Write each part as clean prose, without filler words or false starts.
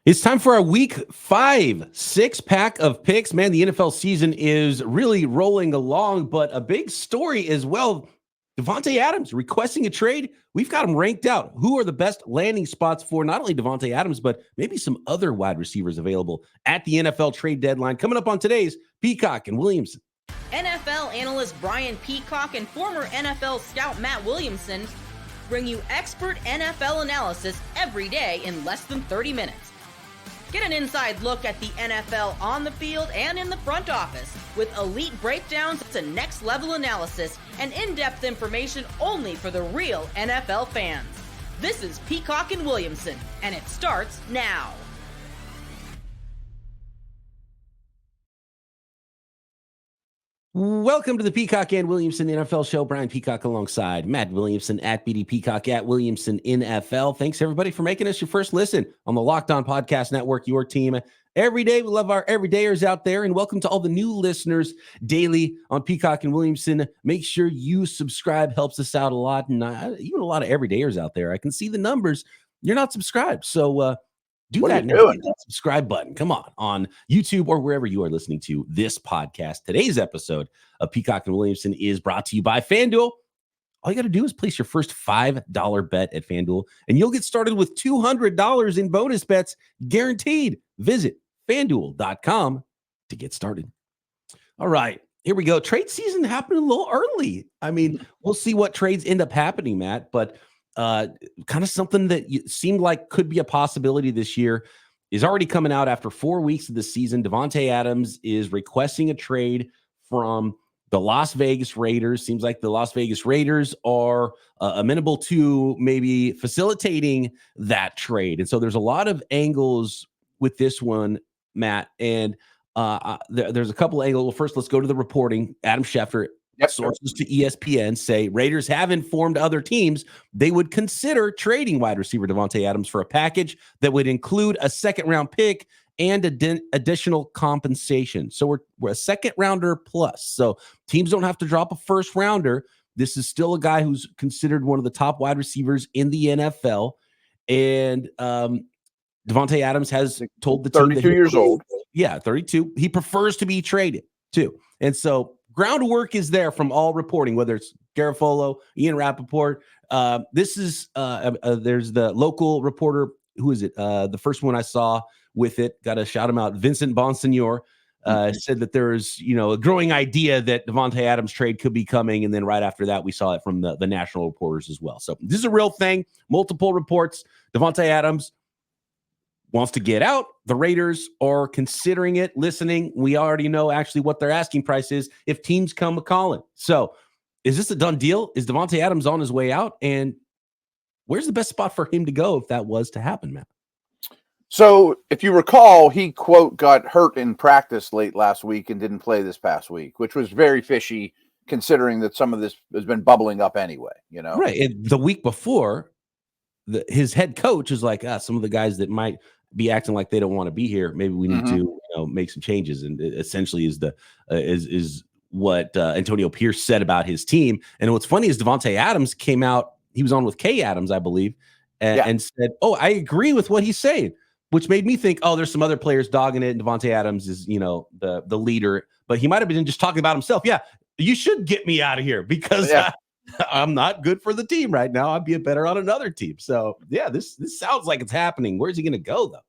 It's time for our week 5 6-pack of picks. Man, the NFL season is really rolling along, but a big story as well. Davante Adams requesting a trade. We've got him ranked out. Who are the best landing spots for not only Davante Adams, but maybe some other wide receivers available at the NFL trade deadline? Coming up on today's Peacock and Williamson. NFL analyst Brian Peacock and former NFL scout Matt Williamson bring you expert NFL analysis every day in less than 30 minutes. Get an inside look at the NFL on the field and in the front office with elite breakdowns to next-level analysis and in-depth information only for the real NFL fans. This is Peacock and Williamson, and it starts now. Welcome to the Peacock and Williamson NFL Show. Brian Peacock alongside Matt Williamson at BD Peacock at Williamson NFL. Thanks, everybody, for making us your first listen on the Locked On Podcast Network, your team. Every day, we love our everydayers out there, and welcome to all the new listeners daily on Peacock and Williamson. Make sure you subscribe. Helps us out a lot, and even a lot of everydayers out there. I can see the numbers. You're not subscribed, so do what that now. Hit that subscribe button. Come on YouTube or wherever you are listening to this podcast. Today's episode of Peacock and Williamson is brought to you by FanDuel. All you got to do is place your first $5 bet at FanDuel, and you'll get started with $200 in bonus bets guaranteed. Visit FanDuel.com to get started. All right, here we go. Trade season happened a little early. I mean, we'll see what trades end up happening, Matt, but kind of something that seemed like could be a possibility this year is already coming out after 4 weeks of the season. Davante Adams is requesting a trade from the Las Vegas Raiders. Seems like the Las Vegas Raiders are amenable to maybe facilitating that trade. And so there's a lot of angles with this one, Matt. And there's a couple of angles. Well, first, let's go to the reporting. Adam Schefter. Yep. Sources to ESPN say Raiders have informed other teams they would consider trading wide receiver Davante Adams for a package that would include a second-round pick and additional compensation. So we're a second-rounder plus. So teams don't have to drop a first-rounder. This is still a guy who's considered one of the top wide receivers in the NFL. And Davante Adams has told the team 32 years old. Yeah, 32. He prefers to be traded, too. And so groundwork is there from all reporting, whether it's Garofalo, Ian Rappaport. This is there's the local reporter. Who is it? The first one I saw with it, got to shout him out. Vincent Bonsignor said that there's a growing idea that Davante Adams trade could be coming, and then right after that, we saw it from the national reporters as well. So this is a real thing. Multiple reports. Davante Adams wants to get out. The Raiders are considering it, listening. We already know actually what their asking price is if teams come calling. So is this a done deal? Is Davante Adams on his way out? And where's the best spot for him to go if that was to happen, Matt? So if you recall, he, quote, got hurt in practice late last week and didn't play this past week, which was very fishy considering that some of this has been bubbling up anyway, Right. And the week before, his head coach is like, some of the guys that might be acting like they don't want to be here. Maybe we need to make some changes. And it essentially is is what Antonio Pierce said about his team. And what's funny is Davante Adams came out. He was on with Kay Adams, I believe, and said, "Oh, I agree with what he's saying," which made me think, "Oh, there's some other players dogging it." And Davante Adams is, the leader, but he might have been just talking about himself. Yeah, you should get me out of here because I'm not good for the team right now. I'd be better on another team. So yeah, this sounds like it's happening. Where's he going to go though?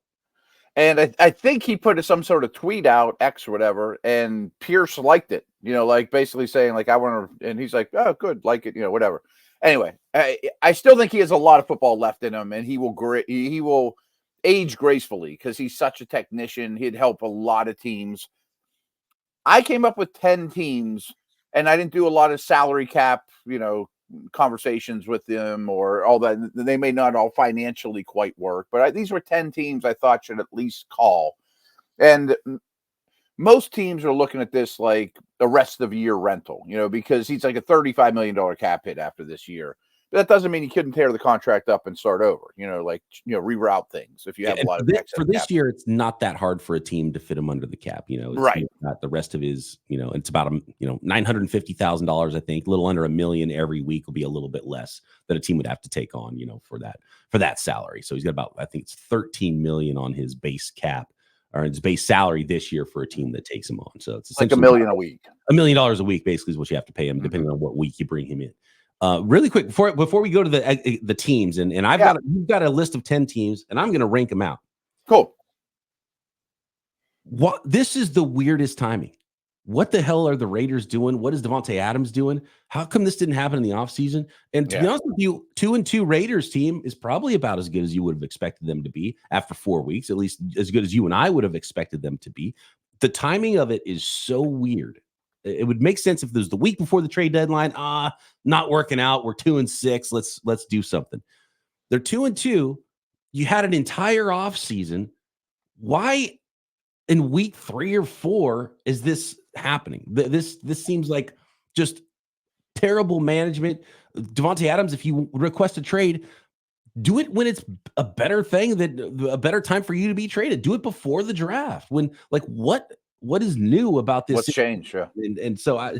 And I think he put some sort of tweet out, X or whatever, and Pierce liked it, like basically saying like, I want to, and he's like, oh, good, like it, whatever. Anyway, I still think he has a lot of football left in him, and he will age gracefully because he's such a technician. He'd help a lot of teams. I came up with 10 teams, and I didn't do a lot of salary cap, conversations with them or all that. They may not all financially quite work, but these were 10 teams I thought should at least call. And most teams are looking at this like a rest of year rental, because he's like a $35 million cap hit after this year. But that doesn't mean he couldn't tear the contract up and start over, reroute things if you have a lot of for this year. It's not that hard for a team to fit him under the cap. It's right. Not the rest of his, it's about $950,000. I think a little under $1 million every week will be a little bit less that a team would have to take on, for that salary. So he's got about, I think it's $13 million on his base cap or his base salary this year for a team that takes him on. So it's like $1 million a week. $1 million a week basically is what you have to pay him, depending on what week you bring him in. Really quick before we go to the teams, and you've got a list of 10 teams, and I'm going to rank them out. Cool. This is the weirdest timing. What the hell are the Raiders doing? What is Davante Adams doing? How come this didn't happen in the offseason? And to be honest with you, 2-2 Raiders team is probably about as good as you would have expected them to be after 4 weeks, at least as good as you and I would have expected them to be. The timing of it is so weird. It would make sense if there's the week before the trade deadline. Not working out. We're 2-6. Let's do something. They're 2-2. You had an entire off season. Why in week 3 or 4 is this happening? This seems like just terrible management. Davante Adams, if you request a trade, do it when it's a better better time for you to be traded. Do it before the draft. What is new about this? What's changed? Yeah. And so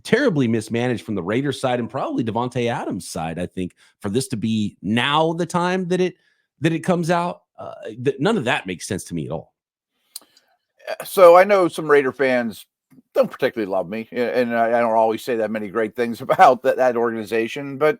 terribly mismanaged from the Raiders side and probably Davante Adams side, I think, for this to be now the time that it comes out. None of that makes sense to me at all. So I know some Raider fans don't particularly love me, and I don't always say that many great things about that organization, but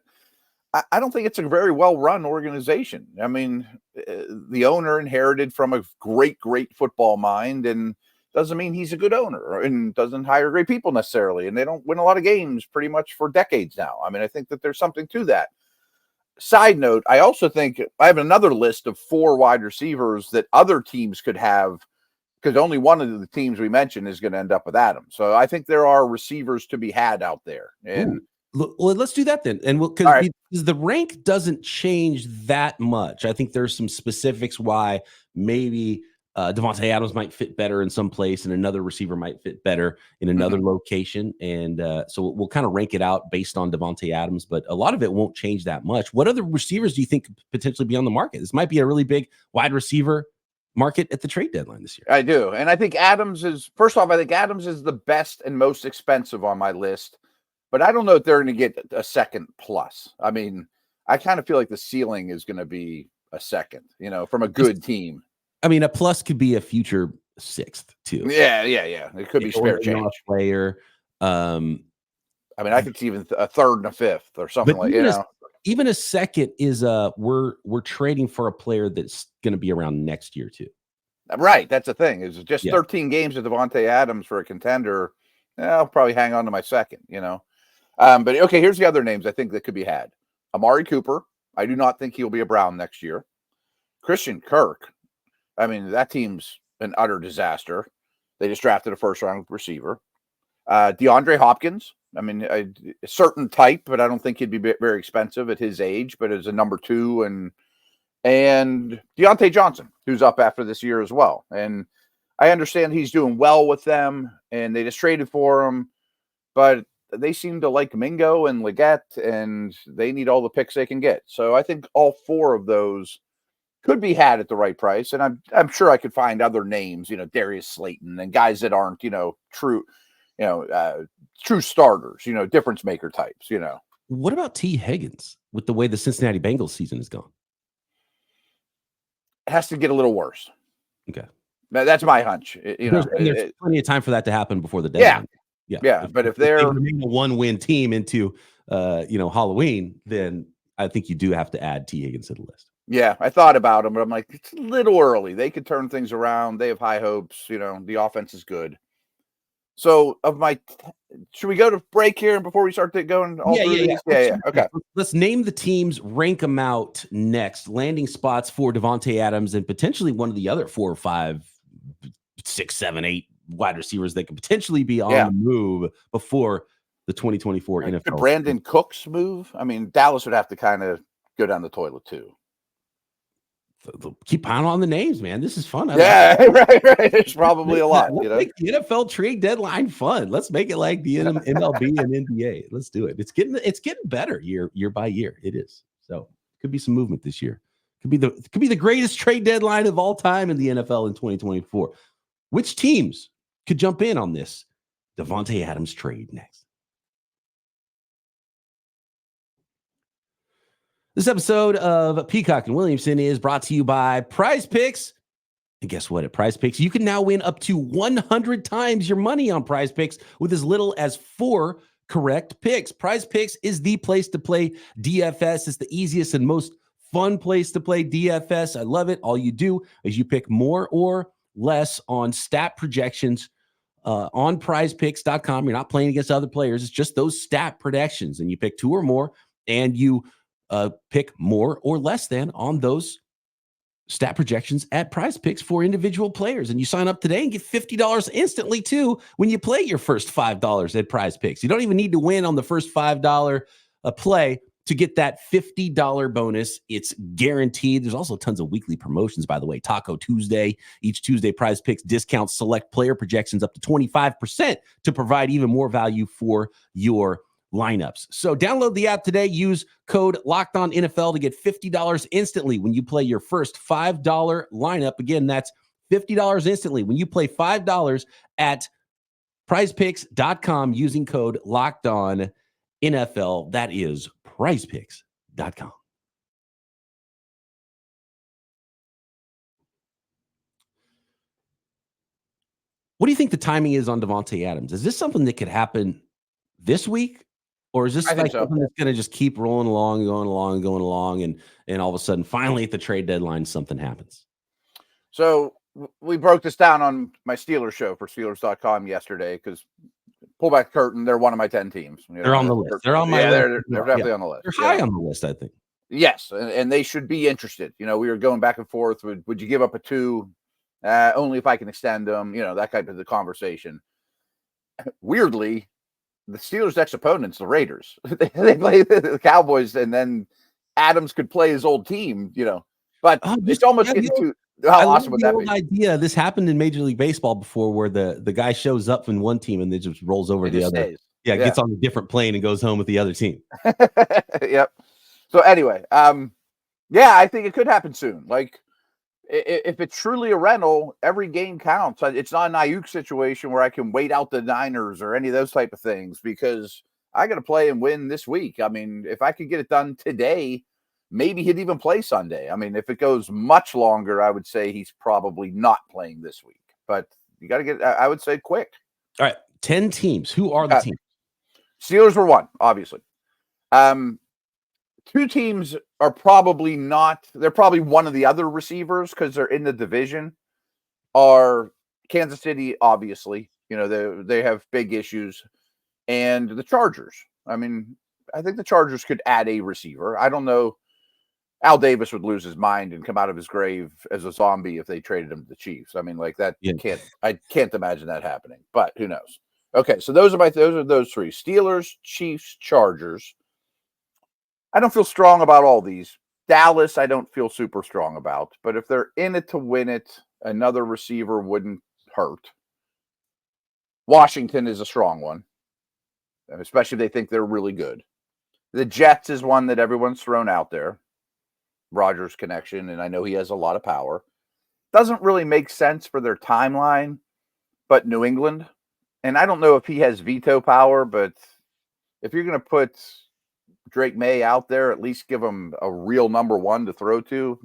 I don't think it's a very well-run organization. I mean, the owner inherited from a great football mind, and doesn't mean he's a good owner, and doesn't hire great people necessarily. And they don't win a lot of games pretty much for decades now. I mean, I think that there's something to that. Side note, I also think I have another list of 4 wide receivers that other teams could have, because only one of the teams we mentioned is going to end up with Adams. So I think there are receivers to be had out there. And well, let's do that then. And because the rank doesn't change that much. I think there's some specifics why maybe Davante Adams might fit better in some place, and another receiver might fit better in another location. And so we'll kind of rank it out based on Davante Adams, but a lot of it won't change that much. What other receivers do you think could potentially be on the market? This might be a really big wide receiver market at the trade deadline this year. I do. And I think Adams is the best and most expensive on my list, but I don't know if they're going to get a second plus. I mean, I kind of feel like the ceiling is going to be a second, from a good team. I mean, a plus could be a future 6th too. Yeah. It could be spare change player. I mean, I could see even a 3rd and a 5th or something like even a second is we're trading for a player that's going to be around next year too. Right, that's the thing. Is just 13 games of Davante Adams for a contender. I'll probably hang on to my second. But okay, here's the other names I think that could be had. Amari Cooper. I do not think he'll be a Brown next year. Christian Kirk. I mean, that team's an utter disaster. They just drafted a 1st-round receiver. DeAndre Hopkins. I mean, a certain type, but I don't think he'd be very expensive at his age, but as a number 2. And Deontay Johnson, who's up after this year as well. And I understand he's doing well with them, and they just traded for him, but they seem to like Mingo and Leggett, and they need all the picks they can get. So I think all 4 of those could be had at the right price. And I'm sure I could find other names, Darius Slayton and guys that aren't, true starters, difference maker types, What about T. Higgins with the way the Cincinnati Bengals season has gone? It has to get a little worse. Okay. That's my hunch. There's plenty of time for that to happen before the deadline. Yeah. But if they're a 1-win team into, Halloween, then I think you do have to add T. Higgins to the list. Yeah, I thought about him, but I'm like, it's a little early. They could turn things around. They have high hopes. The offense is good. So, should we go to break here before we start going? Yeah. Okay. Let's name the teams, rank them out next. Landing spots for Davante Adams and potentially one of the other 4 or 5, 6, 7, 8 wide receivers that could potentially be on the move before the 2024 NFL. Could Brandon Cooks move? I mean, Dallas would have to kind of go down the toilet too. keep piling on the names, man. This is fun. Yeah, right. There's probably a lot. Let's make the NFL trade deadline fun. Let's make it like the MLB and NBA. Let's do it. It's getting better year by year. It is. So could be some movement this year. Could be the greatest trade deadline of all time in the NFL in 2024. Which teams could jump in on this Davante Adams trade next? This episode of Peacock and Williamson is brought to you by Prize Picks. And guess what? At Prize Picks, you can now win up to 100 times your money on Prize Picks with as little as 4 correct picks. Prize Picks is the place to play DFS. It's the easiest and most fun place to play DFS. I love it. All you do is you pick more or less on stat projections on prizepicks.com. You're not playing against other players. It's just those stat predictions. And you pick 2 or more, and you pick more or less than on those stat projections at Prize Picks for individual players. And you sign up today and get $50 instantly too when you play your first $5 at Prize Picks. You don't even need to win on the first $5 play to get that $50 bonus. It's guaranteed. There's also tons of weekly promotions, by the way. Taco Tuesday. Each Tuesday, Prize Picks discounts select player projections up to 25% to provide even more value for your lineups. So download the app today. Use code LOCKEDONNFL to get $50 instantly when you play your first $5 lineup. Again, that's $50 instantly when you play $5 at prizepicks.com using code LOCKEDONNFL. That is prizepicks.com. What do you think the timing is on Davante Adams? Is this something that could happen this week? Or is this like something that's going to just keep rolling along, going along, and all of a sudden, finally at the trade deadline, something happens? So we broke this down on my Steelers show for Steelers.com yesterday because pull back the curtain, they're one of my 10 teams. They're on the list. They're on my list. They're definitely on the list. They're high on the list, I think. Yes, and they should be interested. We were going back and forth. Would you give up a 2? Only if I can extend them. That type of the conversation. Weirdly, the Steelers' next opponents, the Raiders. They play the Cowboys, and then Adams could play his old team. But it's almost getting to how awesome would that be? Idea. This happened in Major League Baseball before, where the guy shows up in one team and then just rolls over the other. Stays. Yeah, gets on a different plane and goes home with the other team. Yep. So anyway, I think it could happen soon. Like, if it's truly a rental, every game counts. It's not an Ayuk situation where I can wait out the Niners or any of those type of things because I got to play and win this week. I mean, if I could get it done today, maybe he'd even play Sunday. I mean, if it goes much longer, I would say he's probably not playing this week. But you got to get, I would say, quick. All right, 10 teams. Who are the teams? Steelers were one, obviously. 2 teams are probably not. They're probably one of the other receivers because they're in the division. Are Kansas City, obviously. They have big issues. And the Chargers. I mean, I think the Chargers could add a receiver. I don't know. Al Davis would lose his mind and come out of his grave as a zombie if they traded him to the Chiefs. I mean, like that. Yeah. I can't imagine that happening. But who knows? Okay, so those are those 3: Steelers, Chiefs, Chargers. I don't feel strong about all these. Dallas, I don't feel super strong about. But if they're in it to win it, another receiver wouldn't hurt. Washington is a strong one, especially if they think they're really good. The Jets is one that everyone's thrown out there. Rodgers connection, and I know he has a lot of power. Doesn't really make sense for their timeline, but New England. And I don't know if he has veto power, but if you're going to put Drake May out there, at least give him a real number 1 to throw to.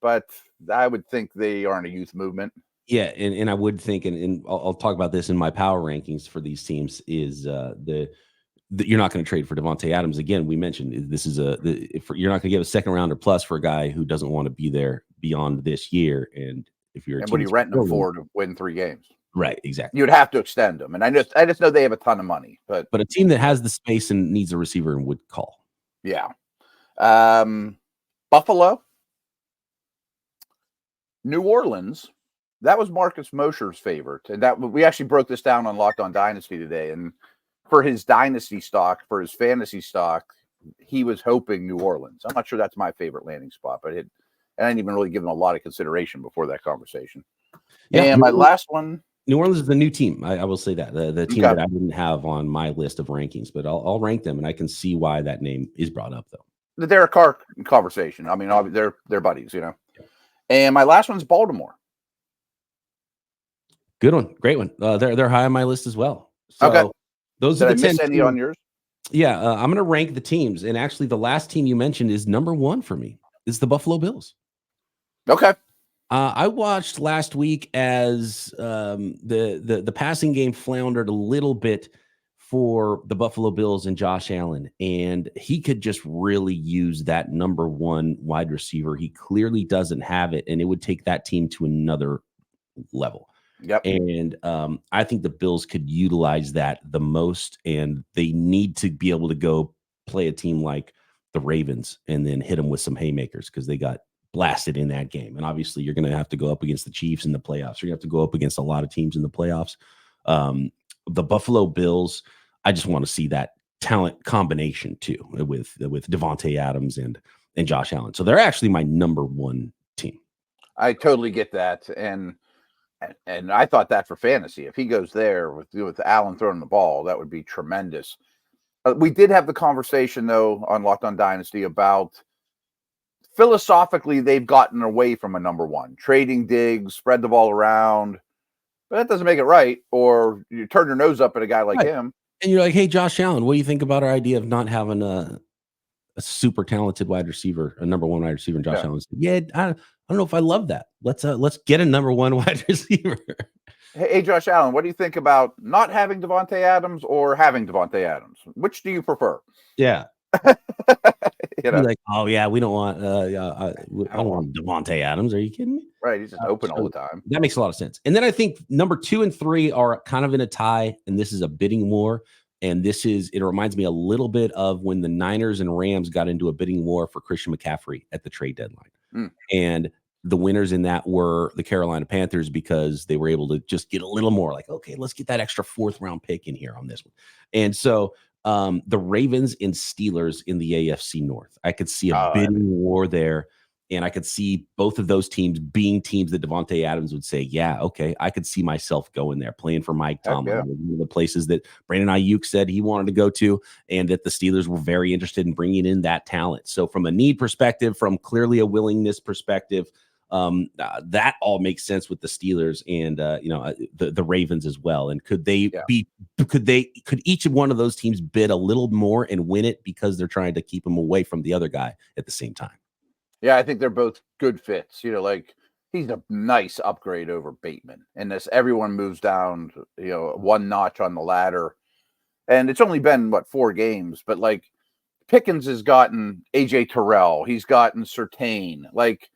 But I would think they aren't a youth movement. Yeah, and I would think, and I'll talk about this in my power rankings for these teams, is you're not going to trade for Davante Adams. Again, we mentioned this is you're not going to give a second rounder plus for a guy who doesn't want to be there beyond this year. And if you're what are you renting him for to win 3 games? Right, exactly. You'd have to extend them. And I just know they have a ton of money. But a team that has the space and needs a receiver would call. Yeah. Buffalo. New Orleans. That was Marcus Mosher's favorite. And that we actually broke this down on Locked On Dynasty today. And for his dynasty stock, for his fantasy stock, he was hoping New Orleans. I'm not sure that's my favorite landing spot, but And I didn't even really give them a lot of consideration before that conversation. Yeah, and my last one. New Orleans is the new team. I will say that the team Okay. that I didn't have on my list of rankings, but I'll rank them, and I can see why that name is brought up though. The Derek Carr conversation. I mean, they're buddies, you know. And my last one's Baltimore. Good one, great one. They're high on my list as well. So okay, those Did are I the miss 10 any teams. on yours? Yeah, I'm going to rank the teams, and actually, the last team you mentioned is number one for me. Is the Buffalo Bills. Okay. I watched last week as the passing game floundered a little bit for the Buffalo Bills and Josh Allen, and he could just really use that number one wide receiver. He clearly doesn't have it, and it would take that team to another level. Yep. And I think the Bills could utilize that the most, and they need to be able to go play a team like the Ravens and then hit them with some haymakers because they got blasted in that game. And obviously, you're going to have to go up against the Chiefs in the playoffs. You're going to have to go up against a lot of teams in the playoffs. The Buffalo Bills, I just want to see that talent combination too with Davante Adams and Josh Allen. So they're actually my number one team. I totally get that, and I thought that for fantasy, if he goes there with Allen throwing the ball, that would be tremendous. We did have the conversation though on Locked On Dynasty about philosophically they've gotten away from a number one, trading Diggs, spread the ball around, but that doesn't make it right. Or you turn your nose up at a guy like him, and you're like, "Hey, Josh Allen, what do you think about our idea of not having a super talented wide receiver, a number one wide receiver?" And Josh Allen said, "Yeah, I don't know if I love that. Let's get a number one wide receiver." Hey, Josh Allen, what do you think about not having Davante Adams or having Davante Adams? Which do you prefer? Yeah. You know? Like, oh yeah, we don't want I don't want Davante Adams. Are you kidding me? Right, he's just open all the time. That makes a lot of sense. And then I think number 2 and 3 are kind of in a tie, and this is a bidding war. And it reminds me a little bit of when the Niners and Rams got into a bidding war for Christian McCaffrey at the trade deadline. And the winners in that were the Carolina Panthers because they were able to just get a little more like, okay, let's get that extra 4th round pick in here on this one. And so the Ravens and Steelers in the AFC North, I could see a bidding war there. And I could see both of those teams being teams that Davante Adams would say, yeah, okay, I could see myself going there, playing for Mike Tomlin, one of the places that Brandon Ayuk said he wanted to go to, and that the Steelers were very interested in bringing in that talent. So from a need perspective, from clearly a willingness perspective, that all makes sense with the Steelers and the Ravens as well. And could each one of those teams bid a little more and win it because they're trying to keep him away from the other guy at the same time? Yeah, I think they're both good fits. Like he's a nice upgrade over Bateman, and as everyone moves down, one notch on the ladder. And it's only been 4 games, but like Pickens has gotten AJ Terrell, he's gotten Surtain. Like,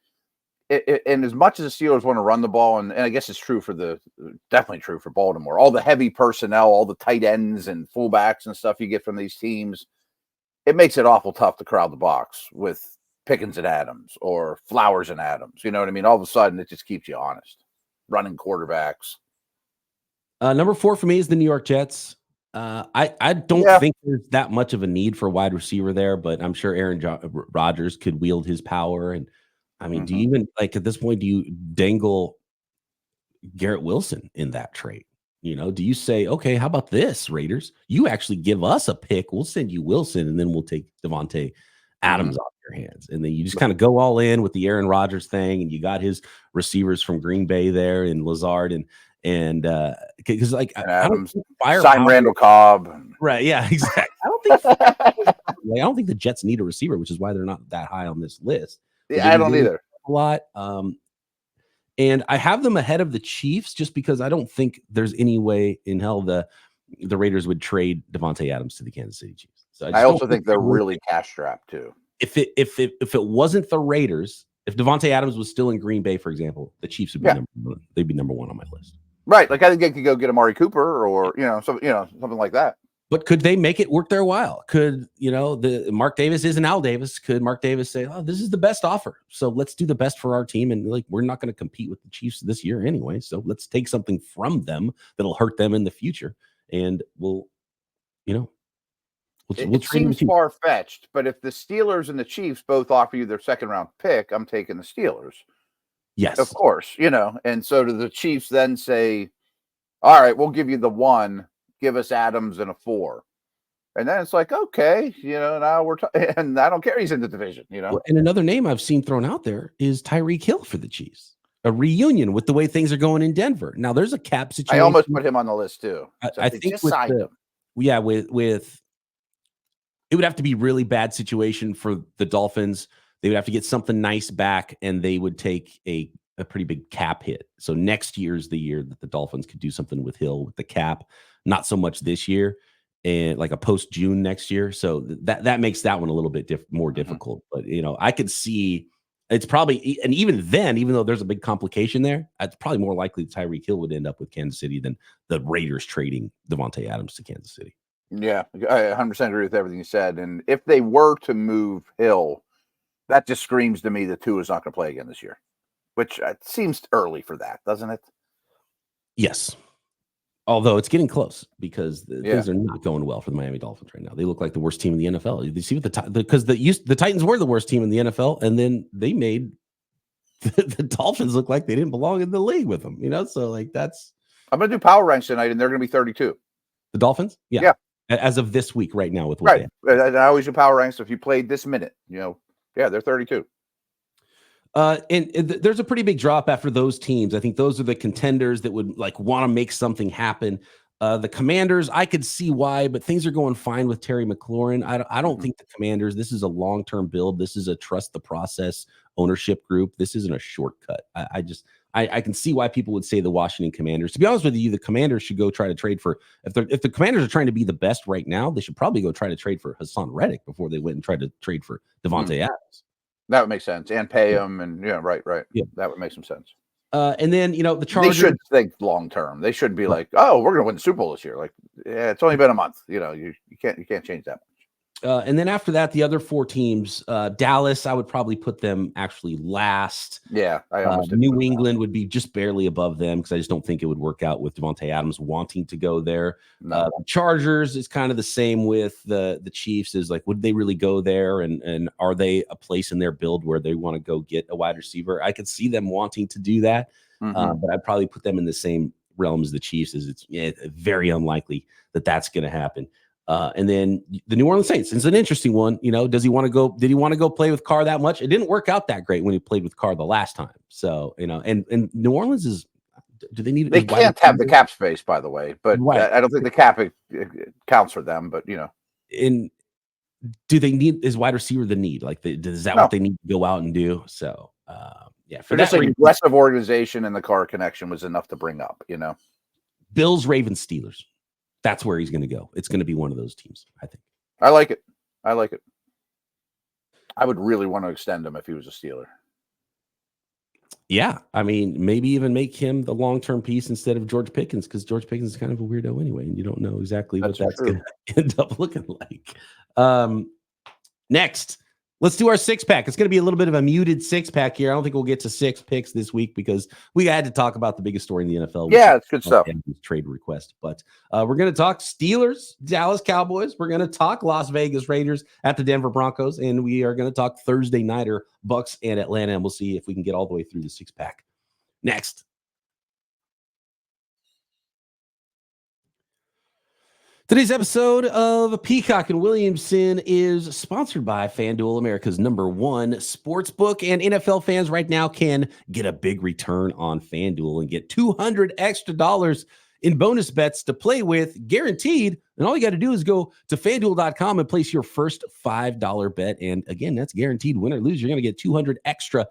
and as much as the Steelers want to run the ball, and I guess it's definitely true for Baltimore. All the heavy personnel, all the tight ends and fullbacks and stuff you get from these teams, it makes it awful tough to crowd the box with Pickens and Adams or Flowers and Adams. You know what I mean? All of a sudden, it just keeps you honest. Running quarterbacks. Number 4 for me is the New York Jets. I don't think there's that much of a need for a wide receiver there, but I'm sure Aaron Rodgers could wield his power. And I mean, do you even at this point, do you dangle Garrett Wilson in that trade? Do you say, okay, how about this, Raiders? You actually give us a pick. We'll send you Wilson, and then we'll take Davante Adams off your hands. And then you just kind of go all in with the Aaron Rodgers thing, and you got his receivers from Green Bay there and Lazard and because Adams, sign Randall Cobb. Right. Yeah, exactly. I don't think the Jets need a receiver, which is why they're not that high on this list. Yeah, I don't either. A lot. And I have them ahead of the Chiefs just because I don't think there's any way in hell the Raiders would trade Davante Adams to the Kansas City Chiefs. So I also think they're really cash strapped too. If it wasn't the Raiders, if Davante Adams was still in Green Bay, for example, the Chiefs would be number 1. They'd be number 1 on my list. Right. Like I think they could go get Amari Cooper or something like that. But could they make it worth their while? Could the Mark Davis isn't Al Davis? Could Mark Davis say, "Oh, this is the best offer, so let's do the best for our team"? And we're not going to compete with the Chiefs this year anyway, so let's take something from them that'll hurt them in the future, and we'll, It seems far-fetched, but if the Steelers and the Chiefs both offer you their second-round pick, I'm taking the Steelers. Yes. Of course, and so do the Chiefs then say, all right, we'll give you the 1, give us Adams and a 4. And then it's like, okay, now and I don't care he's in the division, Well, and another name I've seen thrown out there is Tyreek Hill for the Chiefs. A reunion with the way things are going in Denver. Now there's a cap situation. I almost put him on the list too. I think just signed him. Yeah, with it would have to be really bad situation for the Dolphins. They would have to get something nice back, and they would take a pretty big cap hit. So next year is the year that the Dolphins could do something with Hill with the cap. Not so much this year, and like a post June next year. So that makes that one a little bit more difficult. But I could see it's probably, and even then, even though there's a big complication there, it's probably more likely Tyreek Hill would end up with Kansas City than the Raiders trading Davante Adams to Kansas City. Yeah, I 100% agree with everything you said. And if they were to move Hill, that just screams to me that Tua is not going to play again this year, which seems early for that, doesn't it? Yes. Although it's getting close because things are not going well for the Miami Dolphins right now. They look like the worst team in the NFL. You see what because the Titans were the worst team in the NFL, and then they made the Dolphins look like they didn't belong in the league with them. So like that's. I'm going to do power ranks tonight, and they're going to be 32. The Dolphins, yeah. As of this week, right now, with what right. I always do power ranks. So if you played this minute, they're 32. And there's a pretty big drop after those teams. I think those are the contenders that would want to make something happen. The Commanders, I could see why, but things are going fine with Terry McLaurin. I don't think the Commanders, this is a long-term build. This is a trust the process ownership group. This isn't a shortcut. I can see why people would say the Washington Commanders. To be honest with you, the Commanders should go try to trade for, if the Commanders are trying to be the best right now, they should probably go try to trade for Hassan Reddick before they went and tried to trade for Davante Adams. That would make sense. And pay him. And right. Yeah. That would make some sense. And then, the Chargers. They should think long-term. They shouldn't be like, oh, we're going to win the Super Bowl this year. Like, yeah, it's only been a month. You can't change that much. And then after that, the other 4 teams, Dallas, I would probably put them actually last. Yeah. I almost New England would be just barely above them because I just don't think it would work out with Davante Adams wanting to go there. No. Chargers is kind of the same with the Chiefs is like, would they really go there? And are they a place in their build where they want to go get a wide receiver? I could see them wanting to do that. But I'd probably put them in the same realm as the Chiefs as it's very unlikely that that's going to happen. And then the New Orleans Saints is an interesting one. Does he want to go? Did he want to go play with Carr that much? It didn't work out that great when he played with Carr the last time. So, and New Orleans is, do they need? They can't have the cap space, by the way, but I don't think the cap counts for them, but And do they need, is wide receiver the need? Like, is that what they need to go out and do? So, for just an aggressive organization and the Carr connection was enough to bring up, Bills, Ravens, Steelers. That's where he's going to go. It's going to be one of those teams, I think. I like it. I would really want to extend him if he was a Steeler. Yeah. I mean, maybe even make him the long-term piece instead of George Pickens, because George Pickens is kind of a weirdo anyway, and you don't know exactly what that's going to end up looking like. Next, let's do our 6-pack. It's going to be a little bit of a muted 6-pack here. I don't think we'll get to 6 picks this week because we had to talk about the biggest story in the NFL. Yeah, it's good stuff. Trade request. But we're going to talk Steelers, Dallas Cowboys. We're going to talk Las Vegas Raiders at the Denver Broncos. And we are going to talk Thursday nighter Bucks and Atlanta. And we'll see if we can get all the way through the 6-pack. Next. Today's episode of Peacock and Williamson is sponsored by FanDuel, America's #1 sportsbook. And NFL fans right now can get a big return on FanDuel and get $200 extra in bonus bets to play with, guaranteed. And all you got to do is go to FanDuel.com and place your first $5 bet. And again, that's guaranteed. Win or lose, you're going to get $200 extra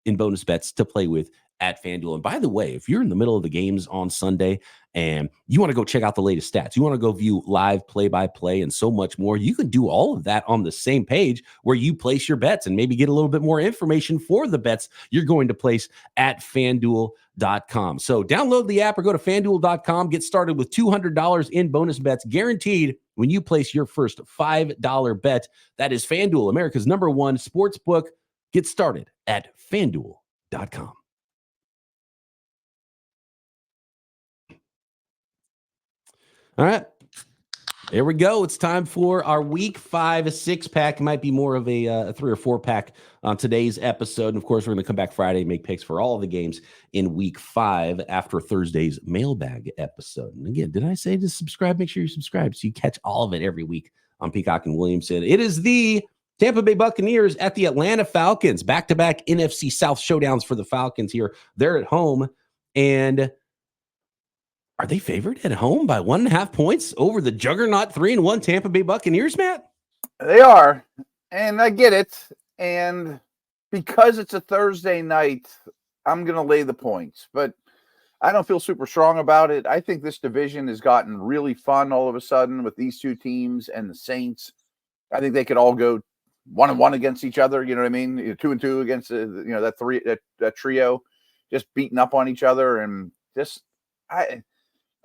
in bonus bets to play with at FanDuel. And by the way, if you're in the middle of the games on Sunday and you want to go check out the latest stats, you want to go view live play-by-play and so much more, you can do all of that on the same page where you place your bets and maybe get a little bit more information for the bets you're going to place at FanDuel.com. So download the app or go to FanDuel.com, get started with $200 in bonus bets guaranteed when you place your first $5 bet. That is FanDuel, America's #1 sportsbook. Get started at FanDuel.com. All right. There we go. It's time for our week 5 6-pack. It might be more of a 3 or 4-pack on today's episode. And of course, we're going to come back Friday and make picks for all of the games in week 5 after Thursday's mailbag episode. And again, did I say to subscribe? Make sure you subscribe so you catch all of it every week on Peacock and Williamson. It is the Tampa Bay Buccaneers at the Atlanta Falcons. Back-to-back NFC South showdowns for the Falcons here. They're at home. And are they favored at home by 1.5 points over the juggernaut 3-1 Tampa Bay Buccaneers, Matt? They are, and I get it. And because it's a Thursday night, I'm going to lay the points. But I don't feel super strong about it. I think this division has gotten really fun all of a sudden with these two teams and the Saints. I think they could all go 1-1 against each other. You know what I mean? 2-2 against that trio, just beating up on each other, and just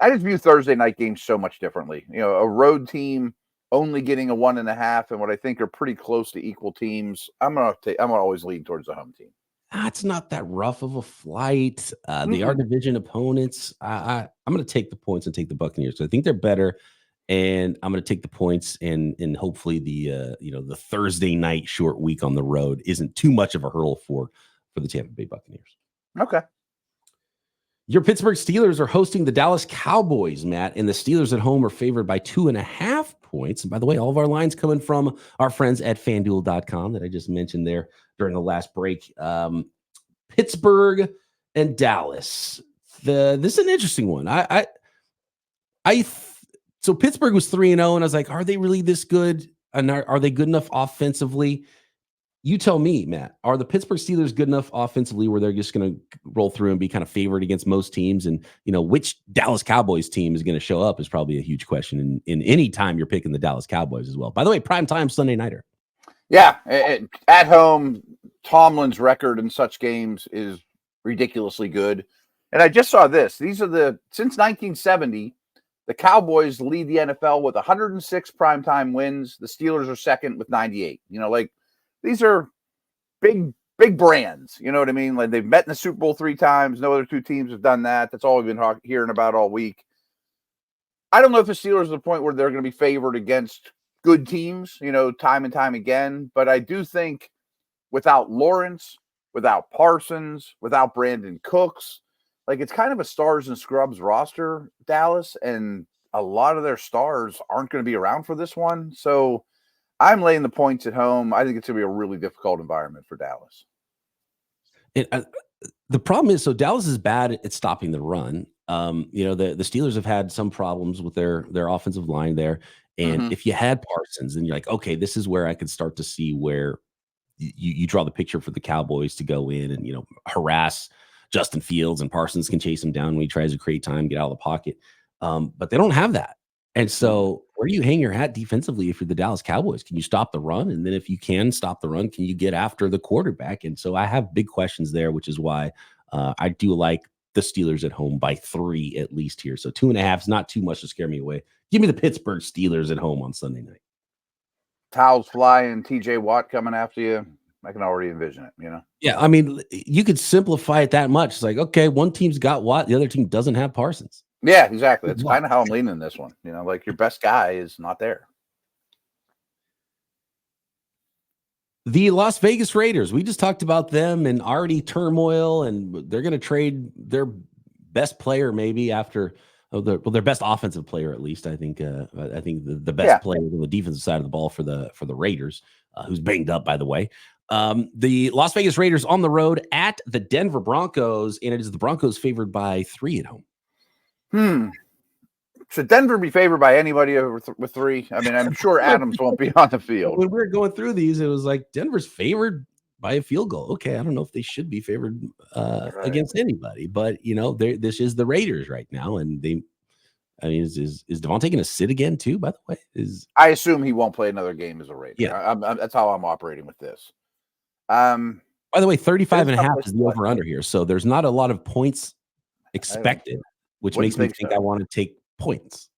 I just view Thursday night games so much differently. You know, a road team only getting a 1.5, and what I think are pretty close to equal teams. I'm gonna always lean towards the home team. It's not that rough of a flight. They are division opponents. I'm going to take the points and take the Buccaneers. So I think they're better, and I'm going to take the points. And hopefully the Thursday night short week on the road isn't too much of a hurdle for the Tampa Bay Buccaneers. Okay. Your Pittsburgh Steelers are hosting the Dallas Cowboys, Matt, and the Steelers at home are favored by 2.5 points. And by the way, all of our lines coming from our friends at FanDuel.com that I just mentioned there during the last break. Pittsburgh and Dallas. This is an interesting one. So Pittsburgh was 3-0, and I was like, are they really this good? And are they good enough offensively? You tell me, Matt, are the Pittsburgh Steelers good enough offensively where they're just going to roll through and be kind of favored against most teams? And, which Dallas Cowboys team is going to show up is probably a huge question in any time you're picking the Dallas Cowboys as well. By the way, primetime Sunday nighter. Yeah. At home, Tomlin's record in such games is ridiculously good. And I just saw this. These are since 1970, the Cowboys lead the NFL with 106 primetime wins. The Steelers are second with 98. These are big brands. You know what I mean? Like, they've met in the Super Bowl 3 times. No other two teams have done that. That's all we've been hearing about all week. I don't know if the Steelers are at the point where they're going to be favored against good teams, time and time again. But I do think without Lawrence, without Parsons, without Brandon Cooks, it's kind of a stars and scrubs roster, Dallas, and a lot of their stars aren't going to be around for this one. So I'm laying the points at home. I think it's going to be a really difficult environment for Dallas. The problem is, so Dallas is bad at stopping the run. The Steelers have had some problems with their offensive line there. And if you had Parsons, then you're like, okay, this is where I could start to see where you draw the picture for the Cowboys to go in and, harass Justin Fields, and Parsons can chase him down when he tries to create time, get out of the pocket. But they don't have that. And so where do you hang your hat defensively if you're the Dallas Cowboys? Can you stop the run? And then if you can stop the run, can you get after the quarterback? And so I have big questions there, which is why I do like the Steelers at home by 3 at least here. So 2.5 is not too much to scare me away. Give me the Pittsburgh Steelers at home on Sunday night. Towels flying, TJ Watt coming after you. I can already envision it, Yeah, I mean, you could simplify it that much. It's like, okay, one team's got Watt, the other team doesn't have Parsons. Yeah, exactly. That's kind of how I'm leaning this one. Your best guy is not there. The Las Vegas Raiders, we just talked about them and already turmoil, and they're going to trade their best player maybe after their best offensive player at least. I think the best player on the defensive side of the ball for the Raiders, who's banged up, by the way. The Las Vegas Raiders on the road at the Denver Broncos, and it is the Broncos favored by 3 at home. Should Denver be favored by anybody with 3? I mean, I'm sure Adams won't be on the field. When we were going through these, it was like Denver's favored by a field goal. Okay, I don't know if they should be favored against anybody, but this is the Raiders right now, and is Davante going to sit again too? By the way, I assume he won't play another game as a Raider. Yeah, that's how I'm operating with this. By the way, 35.5 is the over under here, so there's not a lot of points expected, which makes me think I want to take points.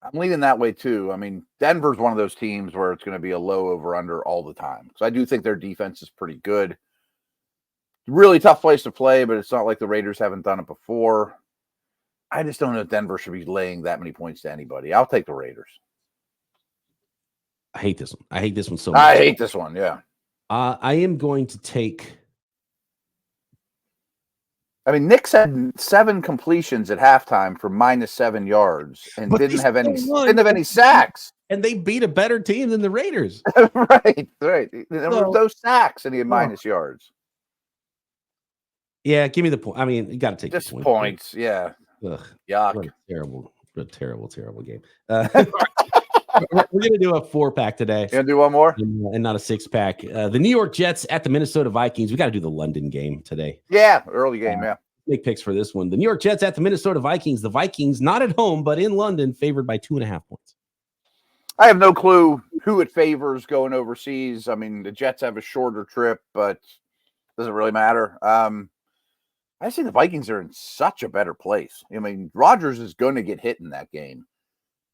I'm leaning that way too. I mean, Denver's one of those teams where it's going to be a low over under all the time, because I do think their defense is pretty good. Really tough place to play, but it's not like the Raiders haven't done it before. I just don't know if Denver should be laying that many points to anybody. I'll take the Raiders. I hate this one. I hate this one so much. I hate this one. Yeah. I am going to take. I mean, Knicks had 7 completions at halftime for -7 yards and didn't have any sacks. And they beat a better team than the Raiders. Right. There were those sacks and he had minus yards. Yeah, give me the point. I mean, you got to take just the points. Yeah. Ugh, yuck. What a terrible game. We're going to do a 4-pack today. You going to do one more? And not a 6-pack. The New York Jets at the Minnesota Vikings. We got to do the London game today. Yeah, early game, yeah. Make picks for this one. The New York Jets at the Minnesota Vikings. The Vikings not at home, but in London, favored by 2.5 points. I have no clue who it favors going overseas. I mean, the Jets have a shorter trip, but doesn't really matter. I see the Vikings are in such a better place. I mean, Rodgers is going to get hit in that game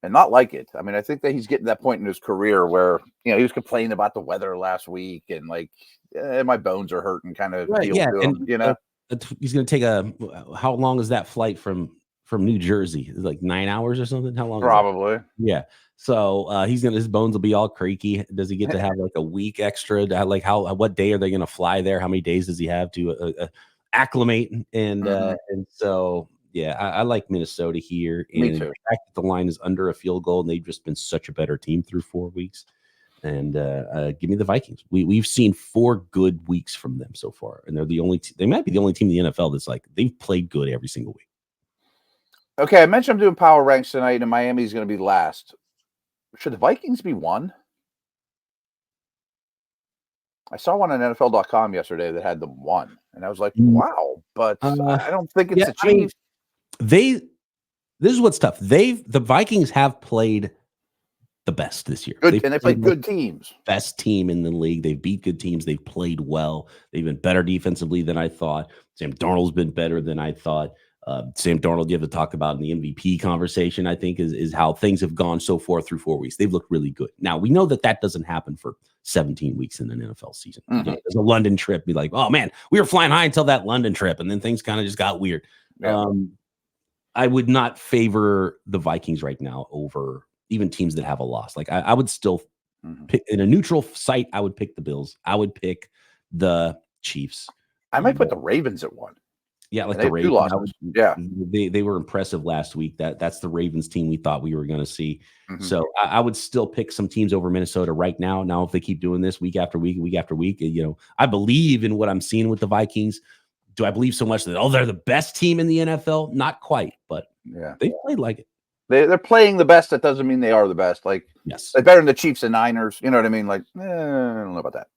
and not like it. I mean, I think that he's getting to that point in his career where, he was complaining about the weather last week and like, my bones are hurting kind of deal to him, he's going to take how long is that flight from New Jersey? Is it like 9 hours or something? How long? Probably. Yeah. So his bones will be all creaky. Does he get to have like a week extra? Like what day are they going to fly there? How many days does he have to acclimate? And so, yeah, I like Minnesota here. And Me too. The fact that the line is under a field goal and they've just been such a better team through 4 weeks. And give me the Vikings. We've seen 4 good weeks from them so far. And they're the only they might be the only team in the NFL that's like they've played good every single week. Okay, I mentioned I'm doing power ranks tonight, and Miami's going to be last. Should the Vikings be 1? I saw one on NFL.com yesterday that had them 1, and I was like, wow, but I don't think it's achieved. This is what's tough. The Vikings have played the best this year. Good, and they played good teams. Best team in the league. They've beat good teams. They've played well. They've been better defensively than I thought. Sam Darnold's been better than I thought. Sam Darnold, you have to talk about in the MVP conversation, I think, is how things have gone so far through 4 weeks. They've looked really good. Now, we know that doesn't happen for 17 weeks in an NFL season. There's a London trip. Be like, oh, man, we were flying high until that London trip, and then things kind of just got weird. Yeah. I would not favor the Vikings right now over even teams that have a loss. Like, I would still pick in a neutral site. I would pick the Bills. I would pick the Chiefs. I might put the Ravens at 1. Yeah, like the Ravens. Yeah, they were impressive last week. That's the Ravens team we thought we were going to see. So I would still pick some teams over Minnesota right now. Now, if they keep doing this week after week, I believe in what I'm seeing with the Vikings. Do I believe so much that they're the best team in the NFL? Not quite, but yeah, they played like it. They're playing the best. That doesn't mean they are the best. Like, yes, they're better than the Chiefs and Niners. You know what I mean? Like, I don't know about that.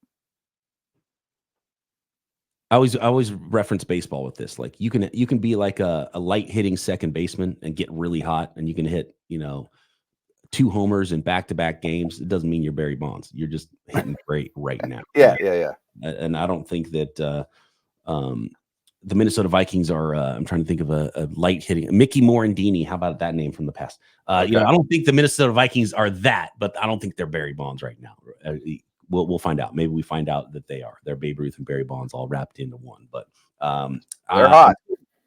I always reference baseball with this. Like, you can be like a light hitting second baseman and get really hot, and you can hit 2 homers in back-to-back games. It doesn't mean you're Barry Bonds. You're just hitting great right now. Yeah. And I don't think that the Minnesota Vikings are. I'm trying to think of a light hitting Mickey Morandini. How about that name from the past? I don't think the Minnesota Vikings are that, but I don't think they're Barry Bonds right now. We'll find out. Maybe we find out that they are. They're Babe Ruth and Barry Bonds all wrapped into one. But they're hot.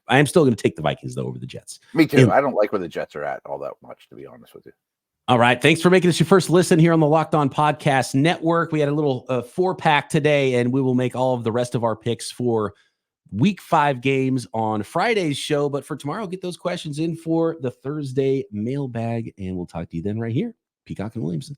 I am still going to take the Vikings though over the Jets. Me too. I don't like where the Jets are at all that much, to be honest with you. All right. Thanks for making this your first listen here on the Locked On Podcast Network. We had a little 4-pack today, and we will make all of the rest of our picks for Week 5 games on Friday's show. But for tomorrow, get those questions in for the Thursday mailbag, and we'll talk to you then right here. Peacock and Williamson.